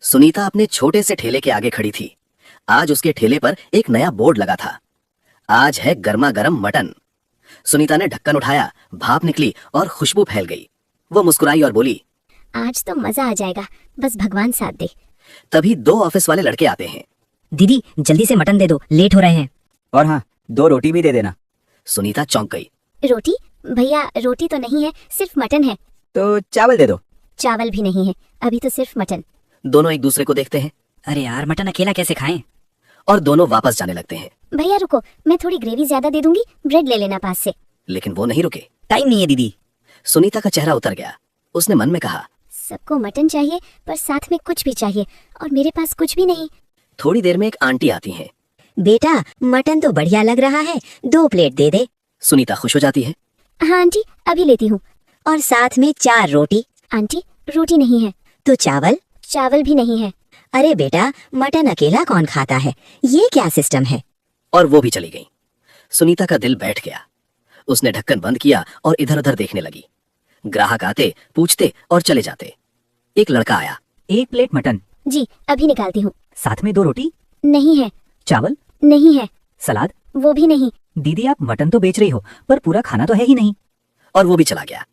सुनीता अपने छोटे से ठेले के आगे खड़ी थी। आज उसके ठेले पर एक नया बोर्ड लगा था। आज है गर्मा गर्म मटन। सुनीता ने ढक्कन उठाया, भाप निकली और खुशबू फैल गई। वो मुस्कुराई और बोली, आज तो मजा आ जाएगा, बस भगवान साथ दे। तभी दो ऑफिस वाले लड़के आते हैं। दीदी जल्दी से मटन दे दो, लेट हो रहे हैं। और हाँ, 2 रोटी भी दे देना। सुनीता चौंक गई। रोटी? भैया रोटी तो नहीं है, सिर्फ मटन है। तो चावल दे दो। चावल भी नहीं है, अभी तो सिर्फ मटन। दोनों एक दूसरे को देखते हैं अरे यार, मटन अकेला कैसे खाएं? और दोनों वापस जाने लगते हैं। भैया रुको, मैं थोड़ी ग्रेवी ज्यादा दे दूंगी, ब्रेड ले लेना पास से। लेकिन वो नहीं रुके। टाइम नहीं है दीदी। सुनीता का चेहरा उतर गया। उसने मन में कहा, सबको मटन चाहिए पर साथ में कुछ भी चाहिए, और मेरे पास कुछ भी नहीं। थोड़ी देर में एक आंटी आती हैं। बेटा मटन तो बढ़िया लग रहा है, 2 प्लेट दे दे। सुनीता खुश हो जाती है। हाँ आंटी, अभी लेती हूँ। और साथ में 4 रोटी। आंटी रोटी नहीं है। तो चावल? चावल भी नहीं है। अरे बेटा, मटन अकेला कौन खाता है, ये क्या सिस्टम है? और वो भी चली गई। सुनीता का दिल बैठ गया। उसने ढक्कन बंद किया और इधर उधर देखने लगी। ग्राहक आते, पूछते और चले जाते। एक लड़का आया। 1 प्लेट मटन। जी अभी निकालती हूँ। साथ में 2 रोटी। नहीं है। चावल? नहीं है। सलाद? वो भी नहीं। दीदी आप मटन तो बेच रही हो, पर पूरा खाना तो है ही नहीं। और वो भी चला गया।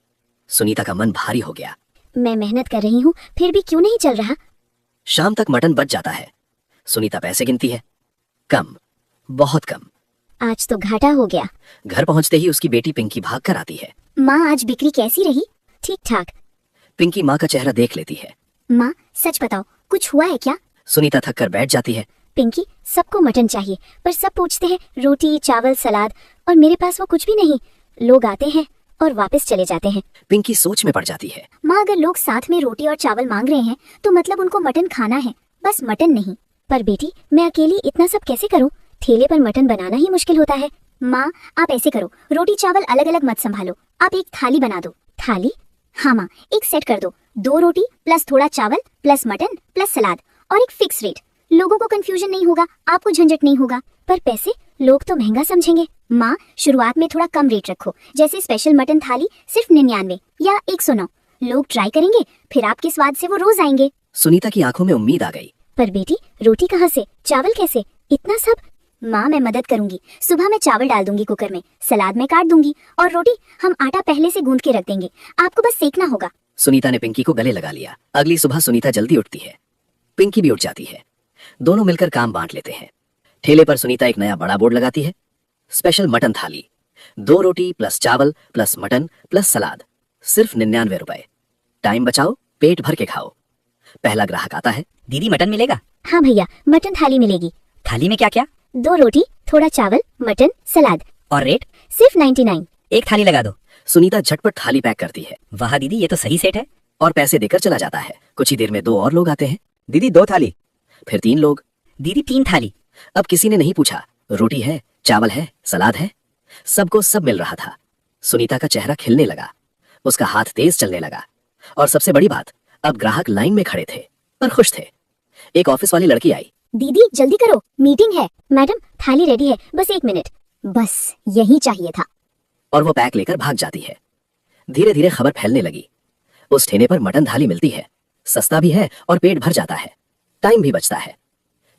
सुनीता का मन भारी हो गया। मैं मेहनत कर रही हूँ, फिर भी क्यों नहीं चल रहा? शाम तक मटन बच जाता है। सुनीता पैसे गिनती है। कम, बहुत कम। आज तो घाटा हो गया। घर पहुंचते ही उसकी बेटी पिंकी भाग कर आती है। माँ आज बिक्री कैसी रही? ठीक ठाक। पिंकी माँ का चेहरा देख लेती है। माँ सच बताओ, कुछ हुआ है क्या? सुनीता थक कर बैठ जाती है। पिंकी, सबको मटन चाहिए, पर सब पूछते हैं रोटी, चावल, सलाद, और मेरे पास वो कुछ भी नहीं। लोग आते हैं और वापस चले जाते हैं। पिंकी सोच में पड़ जाती है। माँ अगर लोग साथ में रोटी और चावल मांग रहे हैं तो मतलब उनको मटन खाना है, बस मटन नहीं। पर बेटी, मैं अकेली इतना सब कैसे करूँ? ठेले पर मटन बनाना ही मुश्किल होता है। माँ आप ऐसे करो, रोटी चावल अलग अलग मत संभालो, आप एक थाली बना दो। थाली? हाँ माँ, एक सेट कर दो, 2 रोटी प्लस थोड़ा चावल प्लस मटन प्लस सलाद, और एक फिक्स रेट। लोगों को कंफ्यूजन नहीं होगा, आपको झंझट नहीं होगा। पर पैसे? लोग तो महंगा समझेंगे। माँ शुरुआत में थोड़ा कम रेट रखो, जैसे स्पेशल मटन थाली सिर्फ 99 या 109। लोग ट्राई करेंगे, फिर आपके स्वाद से वो रोज आएंगे। सुनीता की आंखों में उम्मीद आ गई। पर बेटी, रोटी कहाँ से, चावल कैसे, इतना सब? माँ मैं मदद करूंगी। सुबह मैं चावल डाल दूंगी कुकर में, सलाद में काट दूंगी, और रोटी हम आटा पहले से गूंद के रख देंगे, आपको बस सेकना होगा। सुनीता ने पिंकी को गले लगा लिया। अगली सुबह सुनीता जल्दी उठती है। पिंकी भी उठ जाती है। दोनों मिलकर काम बांट लेते हैं। ठेले पर सुनीता एक नया बड़ा बोर्ड लगाती है। स्पेशल मटन थाली, 2 रोटी प्लस चावल प्लस मटन प्लस सलाद, सिर्फ 99 रुपए। टाइम बचाओ, पेट भर के खाओ। पहला ग्राहक आता है। दीदी मटन मिलेगा? हाँ भैया, मटन थाली मिलेगी। थाली में क्या क्या? 2 रोटी, थोड़ा चावल, मटन, सलाद। और रेट? सिर्फ 99। एक थाली लगा दो। सुनीता झटपट थाली पैक करती है। वाह दीदी, ये तो सही सेट है। और पैसे देकर चला जाता है। कुछ ही देर में 2 और लोग आते हैं। दीदी 2 थाली। फिर 3 लोग। दीदी 3 थाली। अब किसी ने नहीं पूछा, रोटी है, चावल है, सलाद है, सबको सब मिल रहा था। सुनीता का चेहरा खिलने लगा। उसका हाथ तेज चलने लगा। और सबसे बड़ी बात, अब ग्राहक लाइन में खड़े थे पर खुश थे। एक ऑफिस वाली लड़की आई। दीदी जल्दी करो, मीटिंग है। मैडम थाली रेडी है, बस 1 मिनट। बस यही चाहिए था। और वो पैक लेकर भाग जाती है। धीरे धीरे खबर फैलने लगी। उस ठेले पर मटन थाली मिलती है, सस्ता भी है और पेट भर जाता है, टाइम भी बचता है।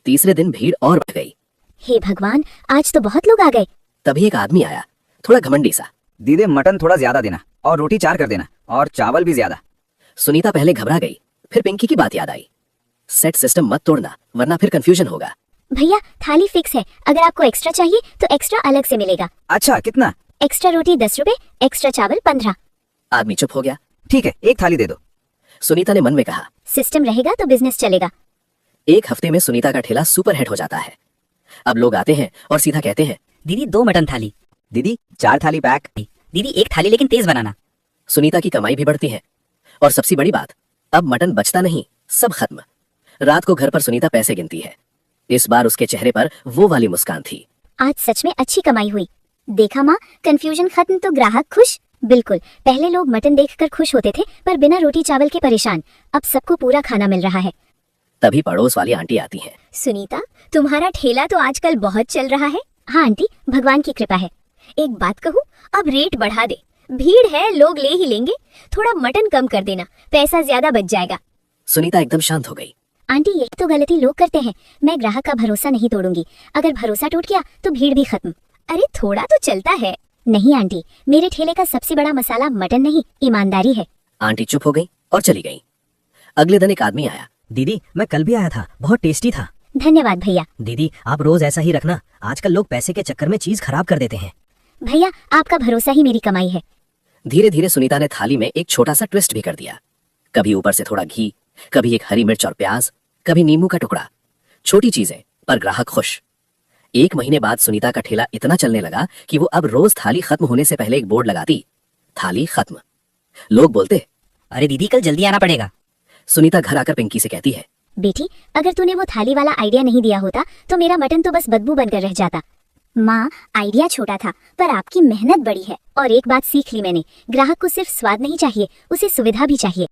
तीसरे दिन भीड़ और बढ़ गई। हे भगवान, आज तो बहुत लोग आ गए। तभी एक आदमी आया, थोड़ा घमंडी सा। दीदी मटन थोड़ा ज्यादा देना, और रोटी 4 कर देना, और चावल भी ज्यादा। सुनीता पहले घबरा गई, फिर पिंकी की बात याद आई। सेट सिस्टम मत तोड़ना, वरना फिर कंफ्यूजन होगा। भैया थाली फिक्स है, अगर आपको एक्स्ट्रा चाहिए तो एक्स्ट्रा अलग से मिलेगा। अच्छा कितना? एक्स्ट्रा रोटी 10 रुपए, एक्स्ट्रा चावल 15। आदमी चुप हो गया। ठीक है, 1 थाली दे दो। सुनीता ने मन में कहा, सिस्टम रहेगा तो बिजनेस चलेगा। 1 हफ्ते में सुनीता का ठेला सुपर हिट हो जाता है। अब लोग आते हैं और सीधा कहते हैं, दीदी 2 मटन थाली। दीदी 4 थाली पैक। दीदी 1 थाली, लेकिन तेज बनाना। सुनीता की कमाई भी बढ़ती है। और सबसे बड़ी बात, अब मटन बचता नहीं, सब खत्म। रात को घर पर सुनीता पैसे गिनती है। इस बार उसके चेहरे पर वो वाली मुस्कान थी। आज सच में अच्छी कमाई हुई। देखा माँ, कंफ्यूजन खत्म तो ग्राहक खुश। बिल्कुल, पहले लोग मटन देखकर खुश होते थे, पर बिना रोटी चावल के परेशान। अब सबको पूरा खाना मिल रहा है। तभी पड़ोस वाली आंटी आती है। सुनीता, तुम्हारा ठेला तो आजकल बहुत चल रहा है। हाँ आंटी, भगवान की कृपा है। एक बात कहूँ, अब रेट बढ़ा दे, भीड़ है, लोग ले ही लेंगे। थोड़ा मटन कम कर देना, पैसा ज्यादा बच जाएगा। सुनीता एकदम शांत हो गई। आंटी यही तो गलती लोग करते हैं। मैं ग्राहक का भरोसा नहीं तोड़ूंगी। अगर भरोसा टूट गया तो भीड़ भी खत्म। अरे थोड़ा तो चलता है। नहीं आंटी, मेरे ठेले का सबसे बड़ा मसाला मटन नहीं, ईमानदारी है। आंटी चुप हो गई और चली गई। अगले दिन एक आदमी आया। दीदी मैं कल भी आया था, बहुत टेस्टी था। धन्यवाद भैया। दीदी आप रोज ऐसा ही रखना, आजकल लोग पैसे के चक्कर में चीज खराब कर देते हैं। भैया आपका भरोसा ही मेरी कमाई है। धीरे धीरे सुनीता ने थाली में एक छोटा सा ट्विस्ट भी कर दिया। कभी ऊपर से थोड़ा घी, कभी एक हरी मिर्च और प्याज, कभी नींबू का टुकड़ा। छोटी चीजें पर ग्राहक खुश। 1 महीने बाद सुनीता का ठेला इतना चलने लगा कि वो अब रोज थाली खत्म होने से पहले एक बोर्ड लगाती, थाली खत्म। लोग बोलते, अरे दीदी कल जल्दी आना पड़ेगा। सुनीता घर आकर पिंकी से कहती है, बेटी अगर तूने वो थाली वाला आइडिया नहीं दिया होता तो मेरा मटन तो बस बदबू बनकर रह जाता। माँ आइडिया छोटा था पर आपकी मेहनत बड़ी है। और एक बात सीख ली मैंने, ग्राहक को सिर्फ स्वाद नहीं चाहिए, उसे सुविधा भी चाहिए।